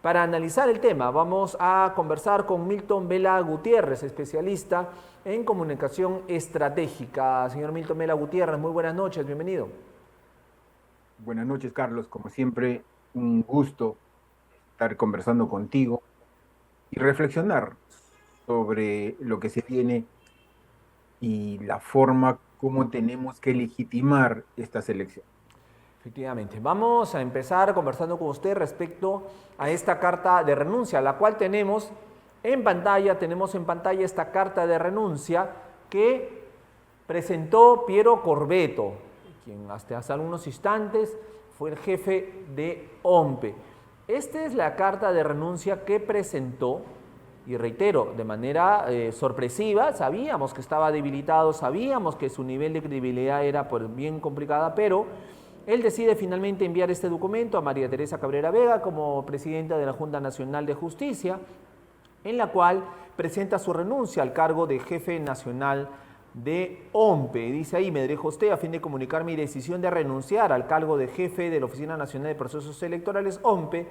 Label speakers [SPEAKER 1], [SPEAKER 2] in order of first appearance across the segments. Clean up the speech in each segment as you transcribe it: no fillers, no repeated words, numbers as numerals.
[SPEAKER 1] Para analizar el tema, vamos a conversar con Milton Vela Gutiérrez, especialista en comunicación estratégica. Señor Milton Vela Gutiérrez, muy buenas noches, bienvenido.
[SPEAKER 2] Buenas noches, Carlos. Como siempre, un gusto estar conversando contigo y reflexionar sobre lo que se viene y la forma como tenemos que legitimar estas elecciones.
[SPEAKER 1] Efectivamente, vamos a empezar conversando con usted respecto a esta carta de renuncia, la cual tenemos en pantalla esta carta de renuncia que presentó Piero Corbeto, quien hasta hace algunos instantes fue el jefe de OMPE. Esta es la carta de renuncia que presentó, y reitero, de manera sorpresiva. Sabíamos que estaba debilitado, sabíamos que su nivel de credibilidad era pues, bien complicada, pero él decide finalmente enviar este documento a María Teresa Cabrera Vega como presidenta de la Junta Nacional de Justicia, en la cual presenta su renuncia al cargo de jefe nacional de OMPE. Dice ahí: me dirijo a usted a fin de comunicar mi decisión de renunciar al cargo de jefe de la Oficina Nacional de Procesos Electorales, OMPE,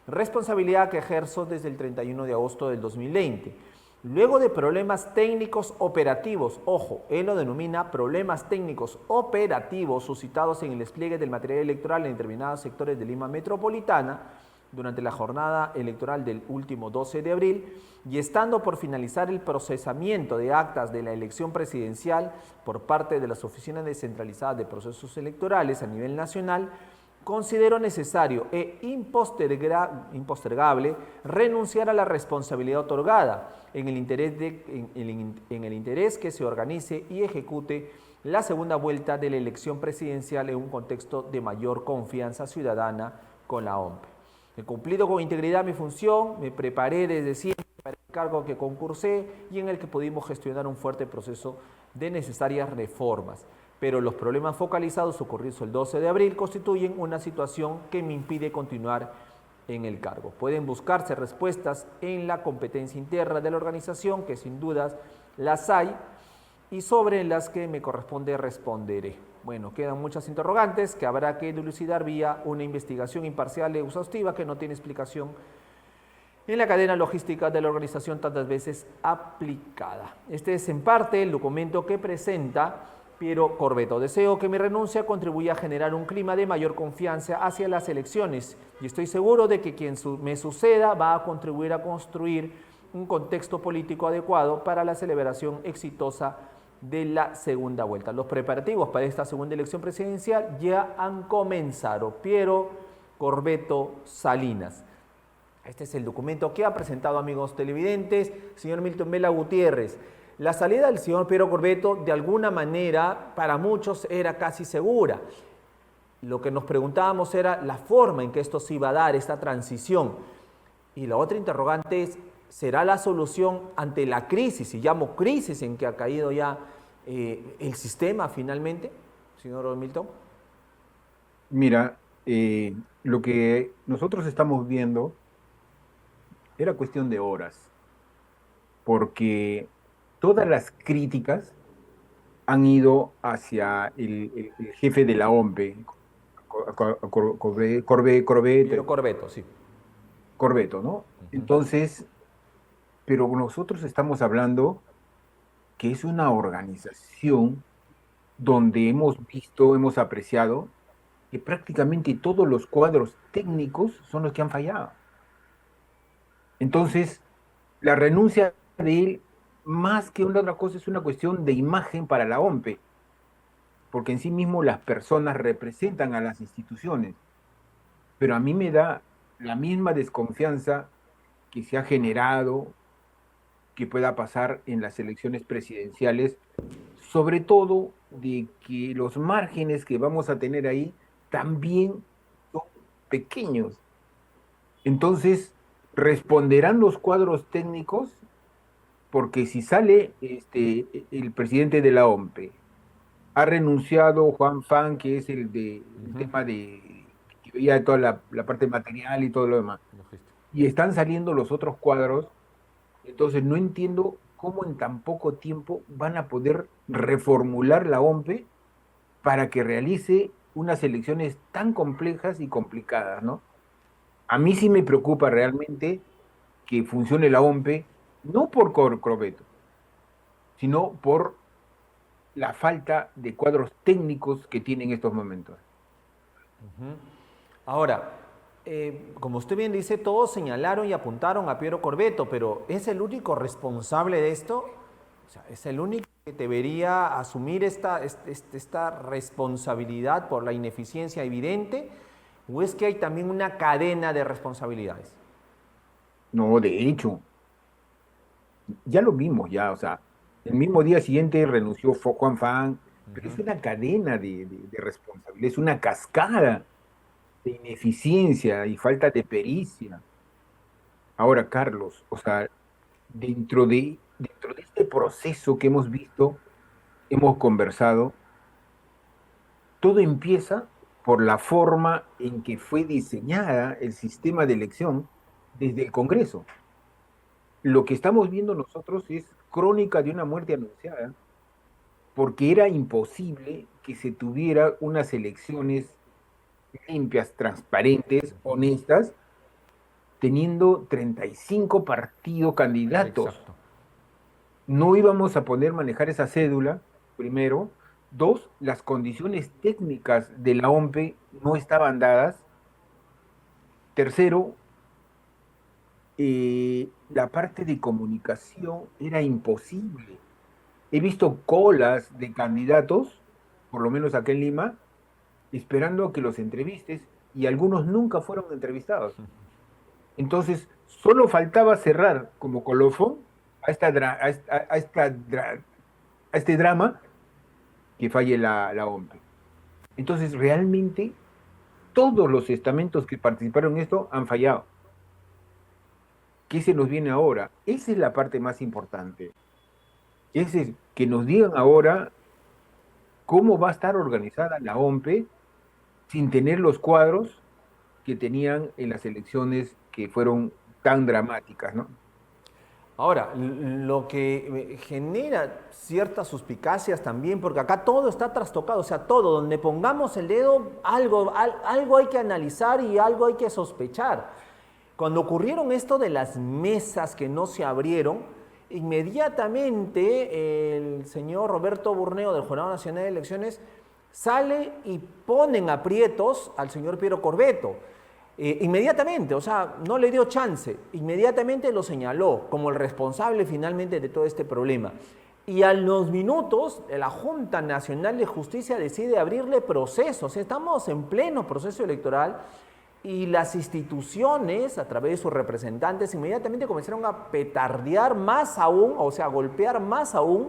[SPEAKER 1] responsabilidad que ejerzo desde el 31 de agosto del 2020. Luego de problemas técnicos operativos, ojo, él lo denomina problemas técnicos operativos suscitados en el despliegue del material electoral en determinados sectores de Lima Metropolitana durante la jornada electoral del último 12 de abril, y estando por finalizar el procesamiento de actas de la elección presidencial por parte de las oficinas descentralizadas de procesos electorales a nivel nacional, considero necesario e impostergable renunciar a la responsabilidad otorgada en el interés que se organice y ejecute la segunda vuelta de la elección presidencial en un contexto de mayor confianza ciudadana con la OMP. He cumplido con integridad mi función, me preparé desde siempre para el cargo que concursé y en el que pudimos gestionar un fuerte proceso de necesarias reformas. Pero los problemas focalizados ocurridos el 12 de abril constituyen una situación que me impide continuar en el cargo. Pueden buscarse respuestas en la competencia interna de la organización, que sin dudas las hay, y sobre las que me corresponde responderé. Bueno, quedan muchas interrogantes que habrá que dilucidar vía una investigación imparcial y exhaustiva que no tiene explicación en la cadena logística de la organización tantas veces aplicada. Este es en parte el documento que presenta Piero Corbeto. Deseo que mi renuncia contribuya a generar un clima de mayor confianza hacia las elecciones y estoy seguro de que quien me suceda va a contribuir a construir un contexto político adecuado para la celebración exitosa de la segunda vuelta. Los preparativos para esta segunda elección presidencial ya han comenzado. Piero Corbeto Salinas. Este es el documento que ha presentado, amigos televidentes, señor Milton Vela Gutiérrez. La salida del señor Piero Corbeto, de alguna manera, para muchos era casi segura. Lo que nos preguntábamos era la forma en que esto se iba a dar, esta transición. Y la otra interrogante es: ¿será la solución ante la crisis, y llamo crisis en que ha caído ya el sistema finalmente, señor Milton?
[SPEAKER 2] Mira, lo que nosotros estamos viendo era cuestión de horas, porque todas las críticas han ido hacia el jefe de la OMPE,
[SPEAKER 1] Piero Corbeto, sí.
[SPEAKER 2] Corbeto, ¿no? Entonces, pero nosotros estamos hablando que es una organización donde hemos visto, hemos apreciado que prácticamente todos los cuadros técnicos son los que han fallado. Entonces, la renuncia de él, más que una otra cosa, es una cuestión de imagen para la OMPE, porque en sí mismo las personas representan a las instituciones, pero a mí me da la misma desconfianza que se ha generado, que pueda pasar en las elecciones presidenciales, sobre todo de que los márgenes que vamos a tener ahí también son pequeños. Entonces, responderán los cuadros técnicos, porque si sale el presidente de la OMPE, ha renunciado Juan Fan, que es el tema de que veía toda la parte material y todo lo demás, y están saliendo los otros cuadros. Entonces, no entiendo cómo en tan poco tiempo van a poder reformular la OMPE para que realice unas elecciones tan complejas y complicadas, ¿no? A mí sí me preocupa realmente que funcione la OMPE, no por Corbeto, sino por la falta de cuadros técnicos que tiene en estos momentos.
[SPEAKER 1] Ahora, como usted bien dice, todos señalaron y apuntaron a Piero Corbeto, pero ¿es el único responsable de esto? O sea, ¿es el único que debería asumir esta responsabilidad por la ineficiencia evidente? ¿O es que hay también una cadena de responsabilidades?
[SPEAKER 2] No, de hecho, ya lo vimos ya, o sea, el mismo día siguiente renunció Juan Fan, pero es una cadena de responsabilidad, es una cascada de ineficiencia y falta de pericia. Ahora, Carlos, o sea, dentro de este proceso que hemos visto, hemos conversado, todo empieza por la forma en que fue diseñada el sistema de elección desde el Congreso. Lo que estamos viendo nosotros es crónica de una muerte anunciada, porque era imposible que se tuviera unas elecciones limpias, transparentes, honestas, teniendo 35 partidos candidatos.
[SPEAKER 1] Exacto.
[SPEAKER 2] No íbamos a poder manejar esa cédula, primero. Dos, las condiciones técnicas de la OMPE no estaban dadas. Tercero, la parte de comunicación era imposible. He visto colas de candidatos, por lo menos acá en Lima, esperando a que los entrevistes y algunos nunca fueron entrevistados. Entonces, solo faltaba cerrar como colofón a este drama que falle la OMPE. Entonces, realmente, todos los estamentos que participaron en esto han fallado. ¿Qué se nos viene ahora? Esa es la parte más importante. Es que nos digan ahora cómo va a estar organizada la OMPE sin tener los cuadros que tenían en las elecciones que fueron tan dramáticas, ¿no?
[SPEAKER 1] Ahora, lo que genera ciertas suspicacias también, porque acá todo está trastocado, o sea, todo, donde pongamos el dedo, algo hay que analizar y algo hay que sospechar. Cuando ocurrieron esto de las mesas que no se abrieron, inmediatamente el señor Roberto Burneo del Jurado Nacional de Elecciones sale y pone en aprietos al señor Piero Corbeto. Inmediatamente, o sea, no le dio chance, inmediatamente lo señaló como el responsable finalmente de todo este problema. Y a los minutos, la Junta Nacional de Justicia decide abrirle procesos. Estamos en pleno proceso electoral y las instituciones, a través de sus representantes, inmediatamente comenzaron a petardear más aún, o sea, a golpear más aún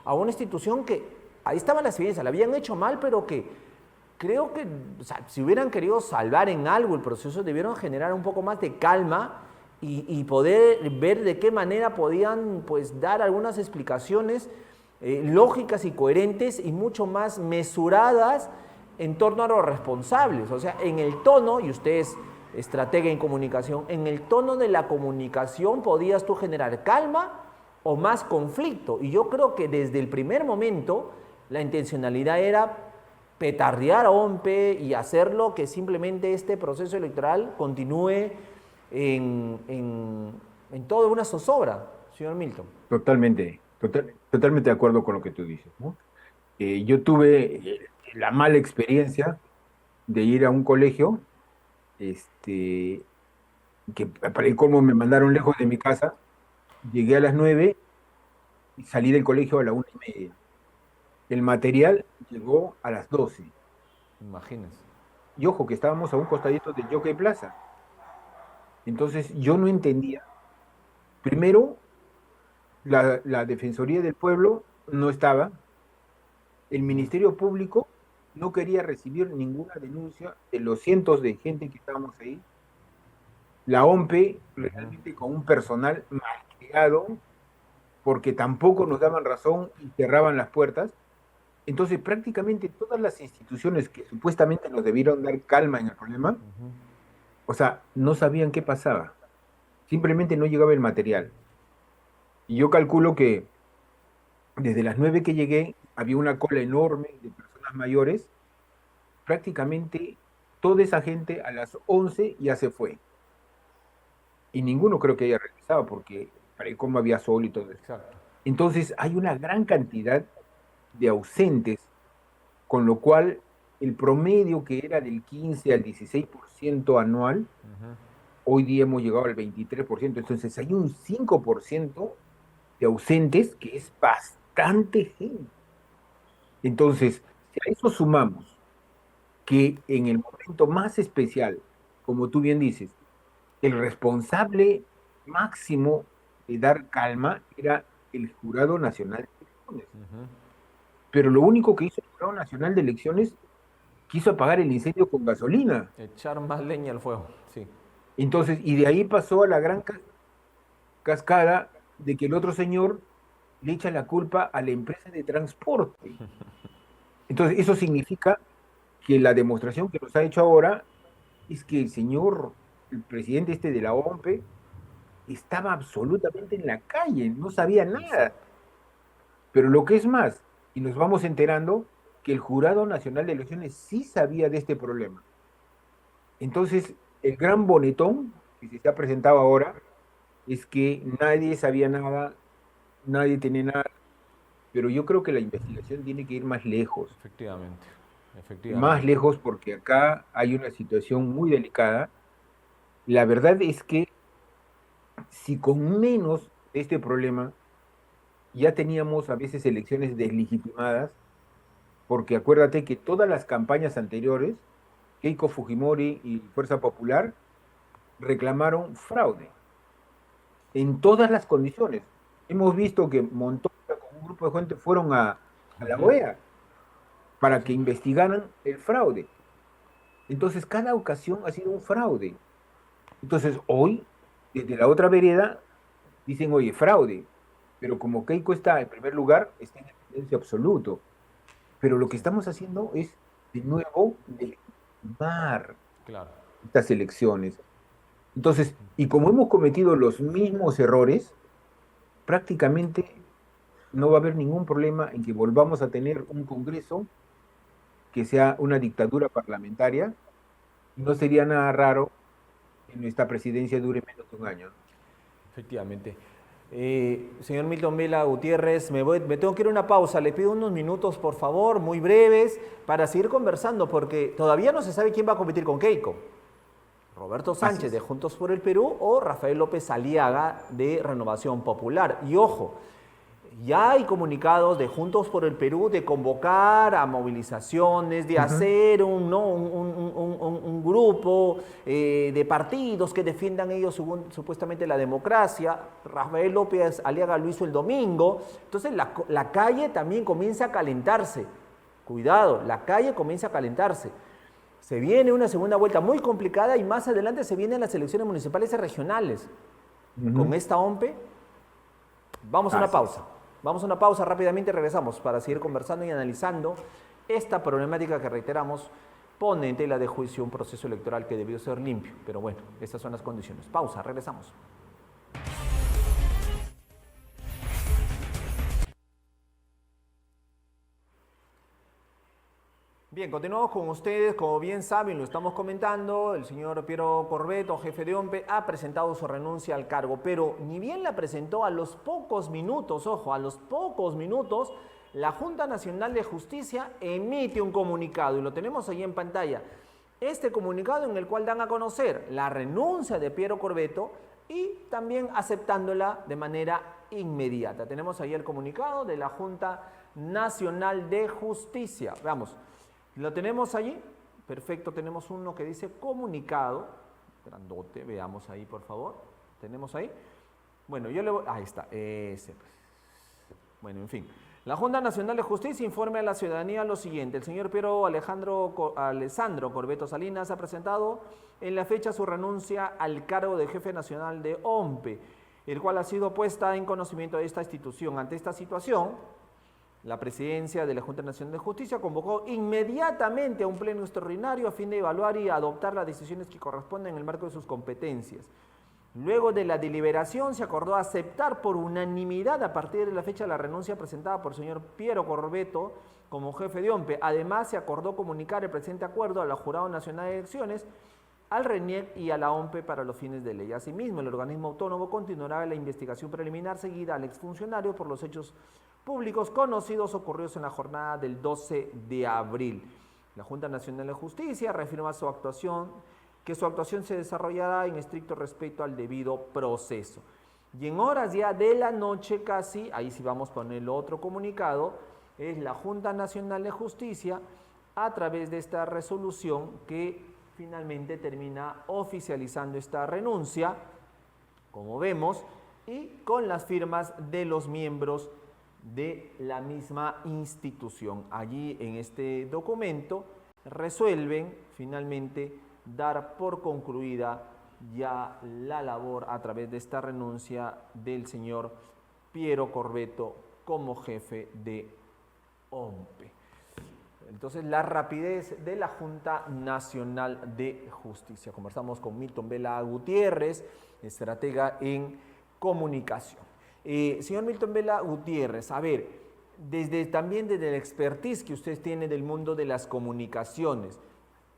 [SPEAKER 1] a una institución que, ahí estaban las evidencias, la habían hecho mal, pero que creo que, o sea, si hubieran querido salvar en algo el proceso, debieron generar un poco más de calma y poder ver de qué manera podían, pues, dar algunas explicaciones lógicas y coherentes y mucho más mesuradas en torno a los responsables. O sea, en el tono, y usted es estratega en comunicación, en el tono de la comunicación podías tú generar calma o más conflicto. Y yo creo que desde el primer momento la intencionalidad era petardear a OMPE y hacerlo que simplemente este proceso electoral continúe en toda una zozobra, señor Milton.
[SPEAKER 2] Totalmente de acuerdo con lo que tú dices, ¿no? Yo tuve la mala experiencia de ir a un colegio, este, que para el colmo me mandaron lejos de mi casa. Llegué a las 9 y salí del colegio a la 1:30. El material llegó a las 12.
[SPEAKER 1] Imagínense.
[SPEAKER 2] Y ojo, que estábamos a un costadito de Jockey Plaza. Entonces yo no entendía. Primero, la Defensoría del Pueblo no estaba. El Ministerio Público no quería recibir ninguna denuncia de los cientos de gente que estábamos ahí. La OMPE realmente con un personal malcriado, porque tampoco nos daban razón y cerraban las puertas. Entonces, prácticamente todas las instituciones que supuestamente nos debieron dar calma en el problema, o sea, no sabían qué pasaba. Simplemente no llegaba el material. Y yo calculo que desde las 9 que llegué había una cola enorme de personas mayores. Prácticamente toda esa gente a las 11 ya se fue. y ninguno creo que haya regresado porque para el cómo había sol y todo eso.
[SPEAKER 1] Exacto.
[SPEAKER 2] Entonces hay una gran cantidad de ausentes, con lo cual el promedio que era del 15 al 16% anual, hoy día hemos llegado al 23%. Entonces hay un 5% de ausentes que es bastante gente. Entonces, si a eso sumamos que en el momento más especial, como tú bien dices, el responsable máximo de dar calma era el Jurado Nacional de Elecciones. Pero lo único que hizo el Jurado Nacional de Elecciones quiso apagar el incendio con gasolina.
[SPEAKER 1] Echar más leña al fuego, sí.
[SPEAKER 2] Entonces, y de ahí pasó a la gran cascada de que el otro señor le echa la culpa a la empresa de transporte. Entonces, eso significa que la demostración que nos ha hecho ahora es que el señor, el presidente este de la OMP, estaba absolutamente en la calle, no sabía nada.
[SPEAKER 1] Exacto.
[SPEAKER 2] Pero lo que es más, y nos vamos enterando que el Jurado Nacional de Elecciones sí sabía de este problema. Entonces, el gran bonetón que se ha presentado ahora es que nadie sabía nada, nadie tenía nada, pero yo creo que la investigación tiene que ir
[SPEAKER 1] Efectivamente,
[SPEAKER 2] más
[SPEAKER 1] efectivamente.
[SPEAKER 2] lejos porque acá hay una situación muy delicada. La verdad es que si con menos de este problema ya teníamos a veces elecciones deslegitimadas, porque acuérdate que todas las campañas anteriores, Keiko Fujimori y Fuerza Popular reclamaron fraude en todas las condiciones. Hemos visto que Montoya con un grupo de gente fueron a la OEA
[SPEAKER 1] Sí,
[SPEAKER 2] para
[SPEAKER 1] sí.
[SPEAKER 2] que investigaran el fraude. Entonces, cada ocasión ha sido un fraude. Entonces, hoy, desde la otra vereda, dicen, oye, fraude, pero como Keiko está en primer lugar, está en silencio absoluto. Pero lo que
[SPEAKER 1] Sí,
[SPEAKER 2] estamos haciendo es, de nuevo, legitimar
[SPEAKER 1] claro.
[SPEAKER 2] estas elecciones. Entonces, y como hemos cometido los mismos errores, prácticamente no va a haber ningún problema en que volvamos a tener un Congreso que sea una dictadura parlamentaria, y no sería nada raro que nuestra presidencia dure menos de un año, ¿no?
[SPEAKER 1] Efectivamente. Señor Milton Vela Gutiérrez, me tengo que ir a una pausa. Le pido unos minutos, por favor, muy breves, para seguir conversando, porque todavía no se sabe quién va a competir con Keiko. Roberto
[SPEAKER 2] Así
[SPEAKER 1] Sánchez de
[SPEAKER 2] es.
[SPEAKER 1] Juntos por el Perú o Rafael López Aliaga de Renovación Popular. Y ojo, ya hay comunicados de Juntos por el Perú de convocar a movilizaciones, de
[SPEAKER 2] Ujú.
[SPEAKER 1] hacer un grupo de partidos que defiendan ellos supuestamente la democracia. Rafael López Aliaga lo hizo el domingo. Entonces la calle también comienza a calentarse. Cuidado, la calle comienza a calentarse. Se viene una segunda vuelta muy complicada y más adelante se vienen las elecciones municipales y regionales. Con
[SPEAKER 2] Ujú.
[SPEAKER 1] esta OMPE, vamos a una
[SPEAKER 2] Así es.
[SPEAKER 1] pausa. Vamos a una pausa rápidamente y regresamos para seguir conversando y analizando esta problemática que reiteramos pone en tela de juicio un proceso electoral que debió ser limpio. Pero bueno, estas son las condiciones. Pausa, regresamos. Bien, continuamos con ustedes. Como bien saben, lo estamos comentando, el señor Piero Corbeto, jefe de OMPE, ha presentado su renuncia al cargo, pero ni bien la presentó, a los pocos minutos, ojo, a los pocos minutos, la Junta Nacional de Justicia emite un comunicado y lo tenemos ahí en pantalla. Este comunicado en el cual dan a conocer la renuncia de Piero Corbeto y también aceptándola de manera inmediata. Tenemos ahí el comunicado de la Junta Nacional de Justicia. Veamos. Lo tenemos allí. Perfecto, tenemos uno que dice comunicado. Grandote, veamos ahí, por favor. Tenemos ahí. Bueno, yo le voy. Ahí está, ese. Pues. Bueno, en fin. La Junta Nacional de Justicia informa a la ciudadanía lo siguiente. El señor Piero Alessandro Corbeto Salinas ha presentado en la fecha su renuncia al cargo de jefe nacional de OMPE, el cual ha sido puesta en conocimiento de esta institución. Ante esta situación, la presidencia de la Junta Nacional de Justicia convocó inmediatamente a un pleno extraordinario a fin de evaluar y adoptar las decisiones que corresponden en el marco de sus competencias. Luego de la deliberación se acordó aceptar por unanimidad a partir de la fecha la renuncia presentada por el señor Piero Corbeto como jefe de OMPE. Además, se acordó comunicar el presente acuerdo a la Jurado Nacional de Elecciones al RENIEC y a la OMPE para los fines de ley. Asimismo, el organismo autónomo continuará la investigación preliminar seguida al exfuncionario por los hechos públicos conocidos ocurridos en la jornada del 12 de abril. La Junta Nacional de Justicia reafirma que su actuación se desarrollará en estricto respeto al debido proceso. Y en horas ya de la noche casi, ahí sí vamos a poner otro comunicado, es la Junta Nacional de Justicia a través de esta resolución que finalmente termina oficializando esta renuncia, como vemos, y con las firmas de los miembros de la misma institución. Allí en este documento resuelven finalmente dar por concluida ya la labor a través de esta renuncia del señor Piero Corvetto como jefe de OMPE. Entonces, la rapidez de la Junta Nacional de Justicia. Conversamos con Milton Vela Gutiérrez, estratega en comunicación. Señor Milton Vela Gutiérrez, a ver, también desde la expertise que usted tiene del mundo de las comunicaciones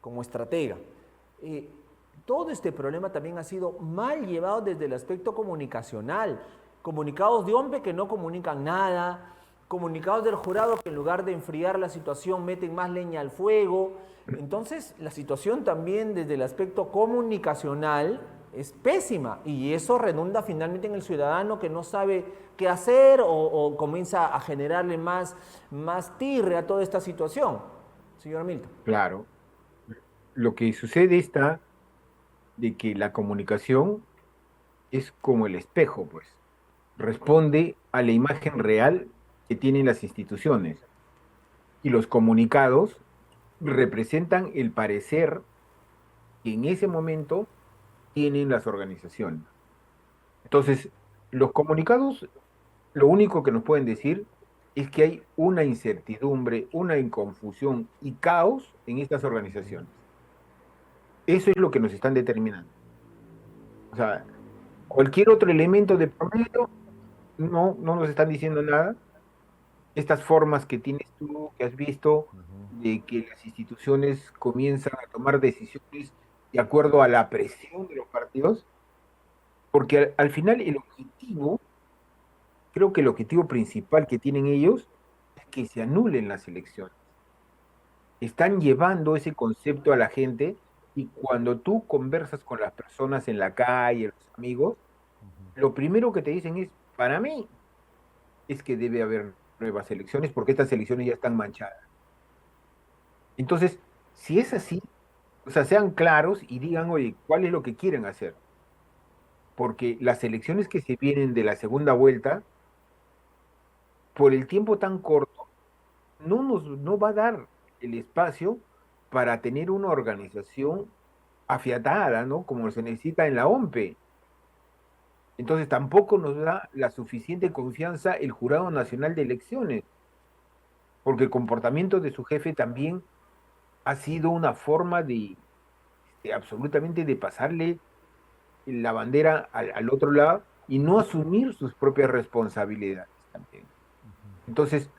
[SPEAKER 1] como estratega, todo este problema también ha sido mal llevado desde el aspecto comunicacional. Comunicados de OMPE que no comunican nada, comunicados del jurado que en lugar de enfriar la situación meten más leña al fuego. Entonces, la situación también desde el aspecto comunicacional es pésima y eso redunda finalmente en el ciudadano que no sabe qué hacer o comienza a generarle más tirre a toda esta situación. Señor Milton.
[SPEAKER 2] Claro. Lo que sucede está de que la comunicación es como el espejo, pues. Responde a la imagen real que tienen las instituciones. Y los comunicados representan el parecer que en ese momento tienen las organizaciones. Entonces, los comunicados, lo único que nos pueden decir es que hay una incertidumbre, una inconfusión y caos en estas organizaciones. Eso es lo que nos están determinando. O sea, cualquier otro elemento de promedio no nos están diciendo nada. Estas formas que tienes tú, que has visto, de que las instituciones comienzan a tomar decisiones de acuerdo a la presión de los partidos, porque al final el objetivo, creo que el objetivo principal que tienen ellos es que se anulen las elecciones. Están llevando ese concepto a la gente y cuando tú conversas con las personas en la calle, los amigos, lo primero que te dicen es, para mí, es que debe haber nuevas elecciones porque estas elecciones ya están manchadas. Entonces, si es así, o sea, sean claros y digan, oye, ¿cuál es lo que quieren hacer? Porque las elecciones que se vienen de la segunda vuelta, por el tiempo tan corto, no va a dar el espacio para tener una organización afiatada, ¿no? Como se necesita en la OMPE. Entonces tampoco nos da la suficiente confianza el Jurado Nacional de Elecciones, porque el comportamiento de su jefe también ha sido una forma de absolutamente de pasarle la bandera al otro lado y no asumir sus propias responsabilidades también. Entonces,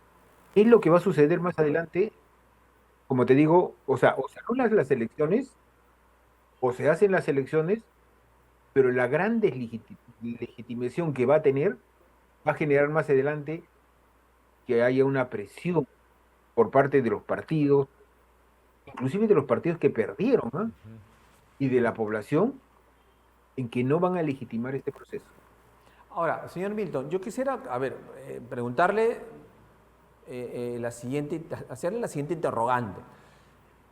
[SPEAKER 2] ¿qué es lo que va a suceder más adelante? Como te digo, o sea, o se anulan las elecciones, o se hacen las elecciones, pero la gran deslegitimación que va a tener va a generar más adelante que haya una presión por parte de los partidos, inclusive de los partidos que perdieron, ¿eh? Y de la población, en que no van a legitimar este proceso.
[SPEAKER 1] Ahora, señor Milton, yo quisiera, preguntarle hacerle la siguiente interrogante.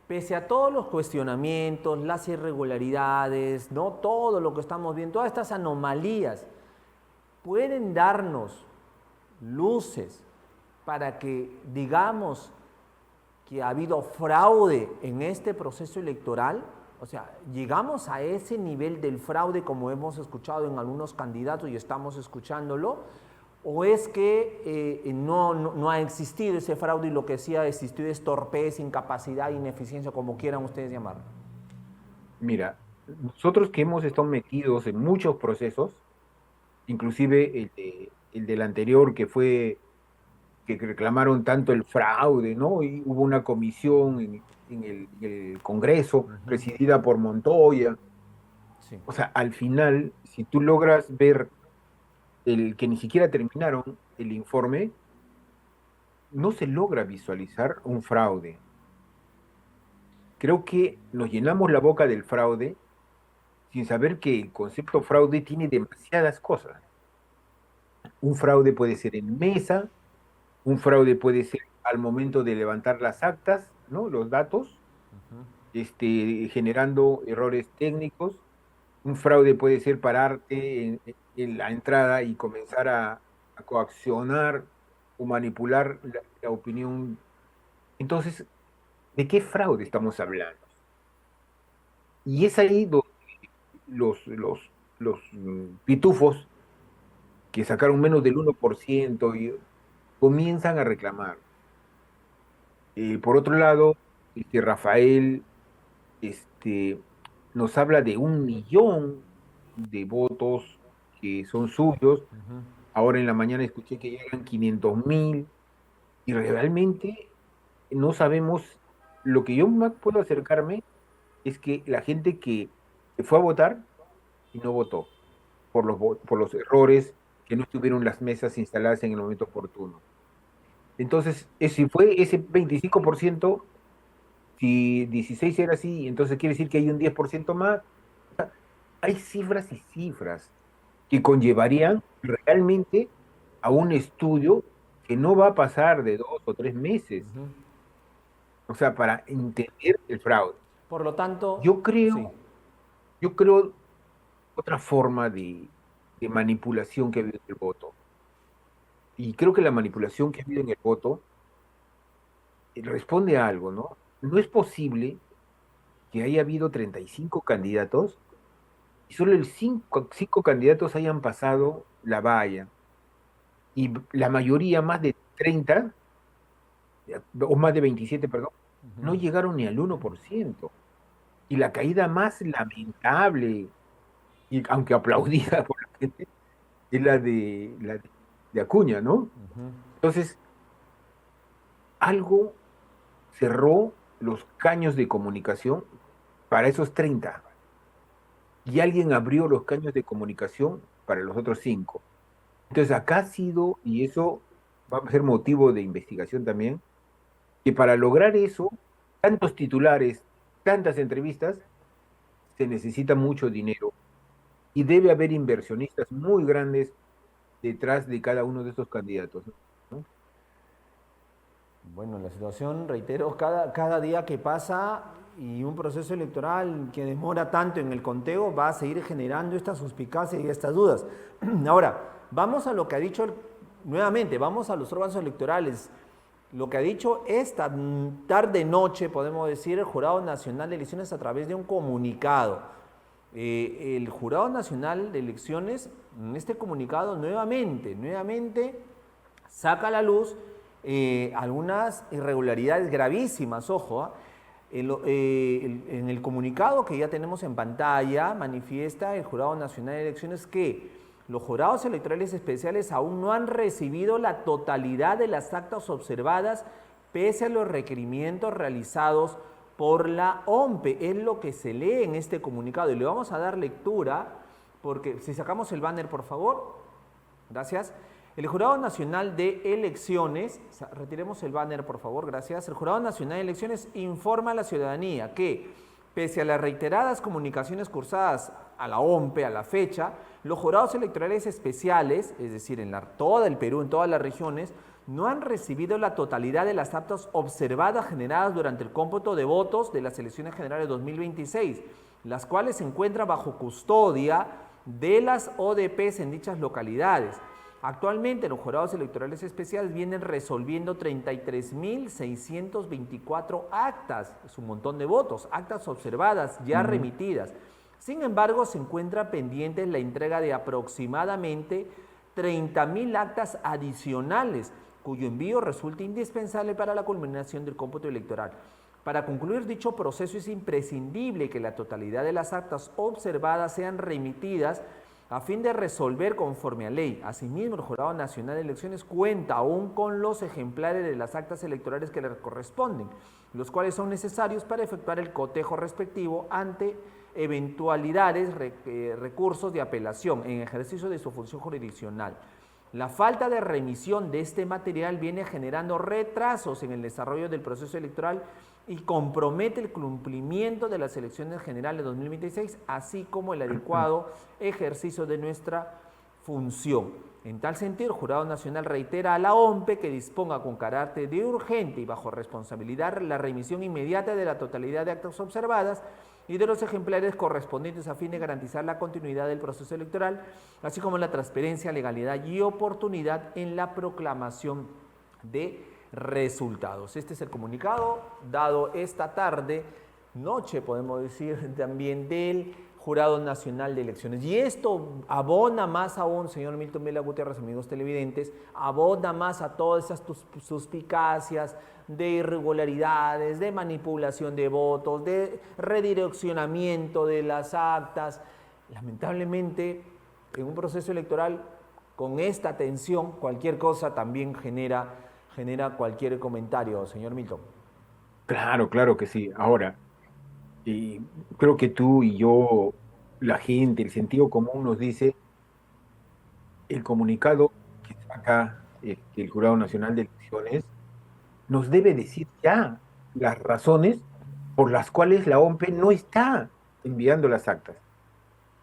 [SPEAKER 1] Pese a todos los cuestionamientos, las irregularidades, ¿no? Todo lo que estamos viendo, todas estas anomalías, ¿pueden darnos luces para que digamos que ha habido fraude en este proceso electoral? O sea, ¿llegamos a ese nivel del fraude como hemos escuchado en algunos candidatos y estamos escuchándolo? ¿O es que no ha existido ese fraude y lo que sí ha existido es torpeza, incapacidad, ineficiencia, como quieran ustedes llamarlo?
[SPEAKER 2] Mira, nosotros que hemos estado metidos en muchos procesos, inclusive el del anterior que reclamaron tanto el fraude, ¿no? Y hubo una comisión en el Congreso,
[SPEAKER 1] Ujú.
[SPEAKER 2] presidida por Montoya.
[SPEAKER 1] Sí.
[SPEAKER 2] O sea, al final, si tú logras ver el que ni siquiera terminaron el informe, no se logra visualizar un fraude. Creo que nos llenamos la boca del fraude sin saber que el concepto fraude tiene demasiadas cosas. Un fraude puede ser en mesa, un fraude puede ser al momento de levantar las actas, ¿no? Los datos,
[SPEAKER 1] Ujú.
[SPEAKER 2] generando errores técnicos. Un fraude puede ser pararte en la entrada y comenzar a coaccionar o manipular la opinión. Entonces, ¿de qué fraude estamos hablando? Y es ahí donde los pitufos que sacaron menos del 1% y comienzan a reclamar. Por otro lado, Rafael nos habla de 1 millón de votos que son suyos.
[SPEAKER 1] Ujú.
[SPEAKER 2] Ahora en la mañana escuché que llegan 500.000 y realmente no sabemos. Lo que yo más puedo acercarme es que la gente que fue a votar y no votó por los errores, que no estuvieron las mesas instaladas en el momento oportuno. Entonces, si fue ese 25%, si 16 era así, entonces quiere decir que hay un 10% más. Hay cifras y cifras que conllevarían realmente a un estudio que no va a pasar de 2 o 3 meses,
[SPEAKER 1] Ujú.
[SPEAKER 2] o sea, para entender el fraude.
[SPEAKER 1] Por lo tanto,
[SPEAKER 2] Yo
[SPEAKER 1] sí.
[SPEAKER 2] creo, yo creo otra forma de manipulación que ha habido en el voto. Y creo que la manipulación que ha habido en el voto responde a algo, ¿no? No es posible que haya habido 35 candidatos y solo el cinco candidatos hayan pasado la valla. Y la mayoría, más de 30 o más de 27, perdón, no
[SPEAKER 1] Ujú.
[SPEAKER 2] llegaron ni al 1%. Y la caída más lamentable, y aunque aplaudida por la gente, es la de Acuña, ¿no?
[SPEAKER 1] Ujú.
[SPEAKER 2] Entonces, algo cerró los caños de comunicación para esos 30 y alguien abrió los caños de comunicación para los otros 5. Entonces, acá ha sido, y eso va a ser motivo de investigación también, que para lograr eso, tantos titulares, tantas entrevistas, se necesita mucho dinero y debe haber inversionistas muy grandes detrás de cada uno de estos candidatos, ¿no?
[SPEAKER 1] Bueno, la situación, reitero, cada día que pasa y un proceso electoral que demora tanto en el conteo va a seguir generando esta suspicacia y estas dudas. Ahora, vamos a lo que ha dicho, nuevamente, vamos a los órganos electorales. Lo que ha dicho esta tarde-noche, podemos decir, el Jurado Nacional de Elecciones a través de un comunicado. El Jurado Nacional de Elecciones, en este comunicado, nuevamente saca a la luz algunas irregularidades gravísimas, ojo. En el comunicado que ya tenemos en pantalla manifiesta el Jurado Nacional de Elecciones que los jurados electorales especiales aún no han recibido la totalidad de las actas observadas pese a los requerimientos realizados por la OMPE. Es lo que se lee en este comunicado y le vamos a dar lectura porque si sacamos el banner, por favor. Gracias. El Jurado Nacional de Elecciones, retiremos el banner por favor, gracias. El Jurado Nacional de Elecciones informa a la ciudadanía que, pese a las reiteradas comunicaciones cursadas a la OMPE a la fecha, los jurados electorales especiales, es decir, todo el Perú, en todas las regiones, no han recibido la totalidad de las actas observadas generadas durante el cómputo de votos de las elecciones generales 2026, las cuales se encuentran bajo custodia de las ODPs en dichas localidades. Actualmente los jurados electorales especiales vienen resolviendo 33.624 actas, es un montón de votos, actas observadas ya
[SPEAKER 2] Ujú.
[SPEAKER 1] remitidas. Sin embargo, se encuentra pendiente la entrega de aproximadamente 30.000 actas adicionales, cuyo envío resulta indispensable para la culminación del cómputo electoral. Para concluir dicho proceso es imprescindible que la totalidad de las actas observadas sean remitidas a fin de resolver conforme a ley. Asimismo, el Jurado Nacional de Elecciones cuenta aún con los ejemplares de las actas electorales que le corresponden, los cuales son necesarios para efectuar el cotejo respectivo ante eventualidades, recursos de apelación en ejercicio de su función jurisdiccional. La falta de remisión de este material viene generando retrasos en el desarrollo del proceso electoral y compromete el cumplimiento de las elecciones generales de 2026, así como el adecuado ejercicio de nuestra función. En tal sentido, el Jurado Nacional reitera a la OMPE que disponga con carácter de urgente y bajo responsabilidad la remisión inmediata de la totalidad de actas observadas y de los ejemplares correspondientes a fin de garantizar la continuidad del proceso electoral, así como la transparencia, legalidad y oportunidad en la proclamación de resultados. Este es el comunicado dado esta tarde, noche podemos decir también, del Jurado Nacional de Elecciones. Y esto abona más aún, señor Milton Vela Gutiérrez, amigos televidentes, abona más a todas esas suspicacias de irregularidades, de manipulación de votos, de redireccionamiento de las actas. Lamentablemente, en un proceso electoral con esta tensión, cualquier cosa también genera cualquier comentario, señor Milton.
[SPEAKER 2] Claro que sí. Ahora, creo que tú y yo, la gente, el sentido común nos dice el comunicado que saca el Jurado Nacional de Elecciones nos debe decir ya las razones por las cuales la OMP no está enviando las actas.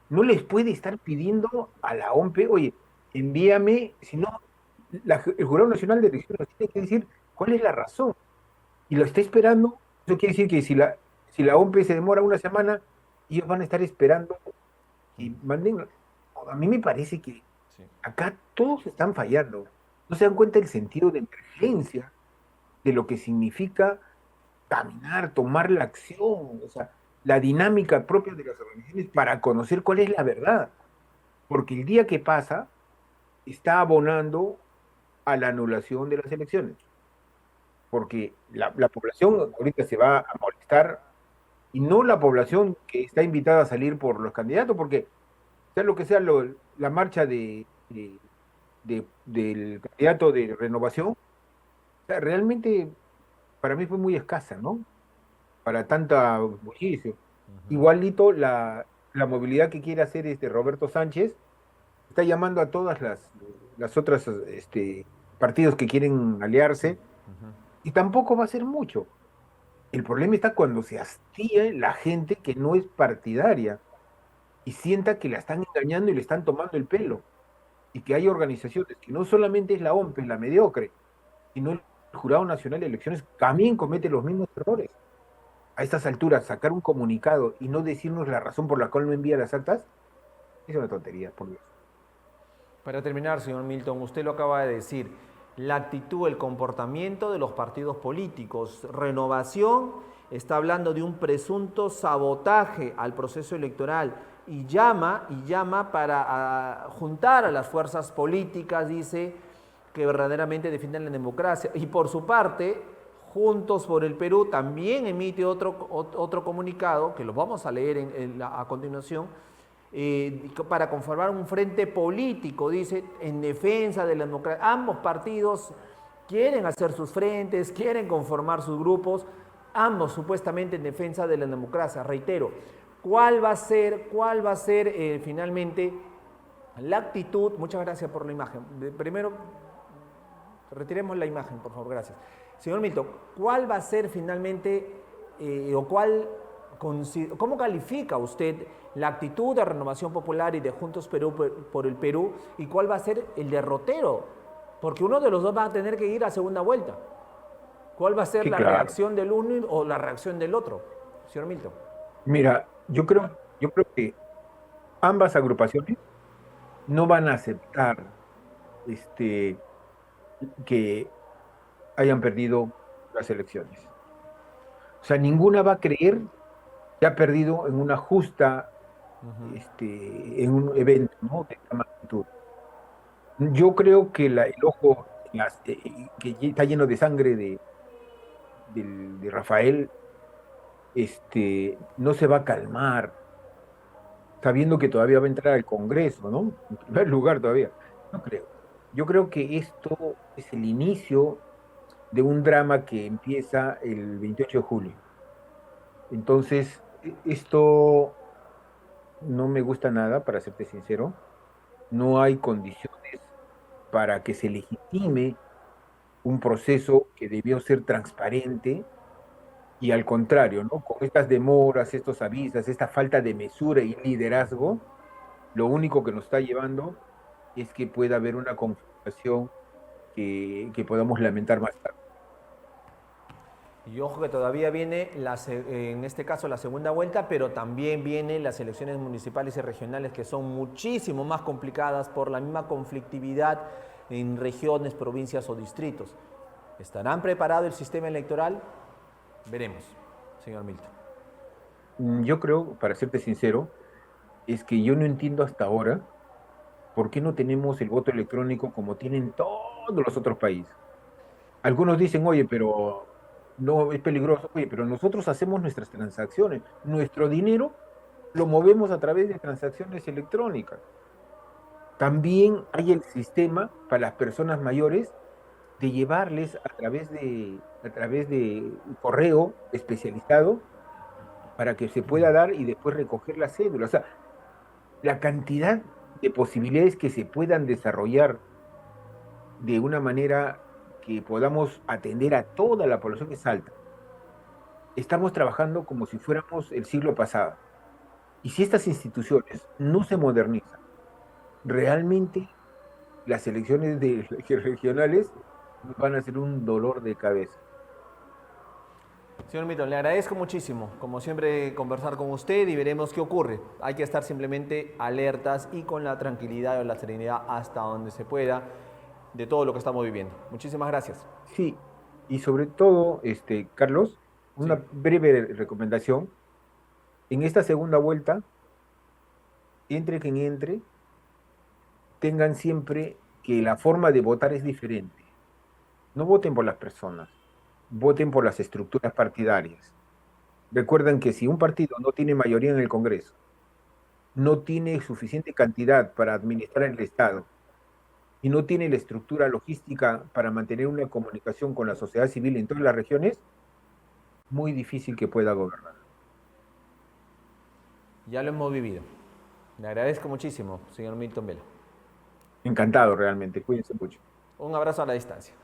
[SPEAKER 2] No les puede estar pidiendo a la OMP, oye, envíame, si no, el Jurado Nacional de Elecciones nos tiene que decir cuál es la razón. Y lo está esperando. Eso quiere decir que si la OMP se demora una semana, ellos van a estar esperando y manden. A mí me parece que acá todos están fallando. No se dan cuenta del sentido de emergencia, de lo que significa caminar, tomar la acción, o sea, la dinámica propia de las organizaciones para conocer cuál es la verdad. Porque el día que pasa está abonando a la anulación de las elecciones. Porque la población ahorita se va a molestar, y no la población que está invitada a salir por los candidatos, porque sea lo que sea la marcha del candidato de renovación, o sea, realmente para mí fue muy escasa, ¿no? Para tanta bullicio. Igualito la movilidad que quiere hacer Roberto Sánchez, está llamando a todas las otras partidos que quieren aliarse, y tampoco va a ser mucho. El problema está cuando se hastía la gente que no es partidaria y sienta que la están engañando y le están tomando el pelo. Y que hay organizaciones que no solamente es la OMP, la mediocre, sino el Jurado Nacional de Elecciones también comete los mismos errores. A estas alturas, sacar un comunicado y no decirnos la razón por la cual no envía las actas, es una tontería, por Dios.
[SPEAKER 1] Para terminar, señor Milton, usted lo acaba de decir, la actitud, el comportamiento de los partidos políticos. Renovación está hablando de un presunto sabotaje al proceso electoral y llama para juntar a las fuerzas políticas, dice, que verdaderamente defienden la democracia. Y por su parte, Juntos por el Perú también emite otro comunicado, que lo vamos a leer a continuación, para conformar un frente político, dice, en defensa de la democracia. Ambos partidos quieren hacer sus frentes, quieren conformar sus grupos, ambos supuestamente en defensa de la democracia. Reitero, ¿cuál va a ser finalmente la actitud? Muchas gracias por la imagen. Primero, retiremos la imagen, por favor, gracias. Señor Milton, ¿cuál va a ser finalmente cómo califica usted la actitud de Renovación Popular y de Juntos por el Perú, y cuál va a ser el derrotero? Porque uno de los dos va a tener que ir a segunda vuelta. ¿Cuál va a ser la reacción del uno o la reacción del otro, señor Milton?
[SPEAKER 2] Mira, yo creo que ambas agrupaciones no van a aceptar que hayan perdido las elecciones. O sea, ninguna va a creer que ha perdido en una justa, en un evento, ¿no?, de esta magnitud. Yo creo que el ojo que está lleno de sangre de Rafael, no se va a calmar. sabiendo que todavía va a entrar al Congreso, ¿no? En primer lugar todavía. No creo. Yo creo que esto es el inicio de un drama que empieza el 28 de julio. Entonces, esto no me gusta nada, para serte sincero. No hay condiciones para que se legitime un proceso que debió ser transparente y al contrario, ¿no? Con estas demoras, estos avisos, esta falta de mesura y liderazgo, lo único que nos está llevando es que pueda haber una confrontación que podamos lamentar más tarde.
[SPEAKER 1] Y ojo que todavía viene, en este caso, la segunda vuelta, pero también vienen las elecciones municipales y regionales que son muchísimo más complicadas por la misma conflictividad en regiones, provincias o distritos. ¿Estarán preparado el sistema electoral? Veremos, señor Milton.
[SPEAKER 2] Yo creo, para serte sincero, es que yo no entiendo hasta ahora por qué no tenemos el voto electrónico como tienen todos los otros países. Algunos dicen, oye, pero no es peligroso, oye, pero nosotros hacemos nuestras transacciones, nuestro dinero lo movemos a través de transacciones electrónicas. También hay el sistema para las personas mayores de llevarles a través de correo especializado para que se pueda dar y después recoger la cédula. O sea, la cantidad de posibilidades que se puedan desarrollar de una manera que podamos atender a toda la población es alta. Estamos trabajando como si fuéramos el siglo pasado. Y si estas instituciones no se modernizan, realmente las elecciones regionales van a ser un dolor de cabeza.
[SPEAKER 1] Señor Milton, le agradezco muchísimo, como siempre, conversar con usted y veremos qué ocurre. Hay que estar simplemente alertas y con la tranquilidad o la serenidad hasta donde se pueda de todo lo que estamos viviendo. Muchísimas gracias.
[SPEAKER 2] Sí, y sobre todo, Carlos,
[SPEAKER 1] Sí.
[SPEAKER 2] una breve recomendación. En esta segunda vuelta, entre quien entre, tengan siempre que la forma de votar es diferente. No voten por las personas, voten por las estructuras partidarias. Recuerden que si un partido no tiene mayoría en el Congreso, no tiene suficiente cantidad para administrar el Estado y no tiene la estructura logística para mantener una comunicación con la sociedad civil en todas las regiones, muy difícil que pueda gobernar.
[SPEAKER 1] Ya lo hemos vivido. Le agradezco muchísimo, señor Milton Vela.
[SPEAKER 2] Encantado realmente, cuídense mucho.
[SPEAKER 1] Un abrazo a la distancia.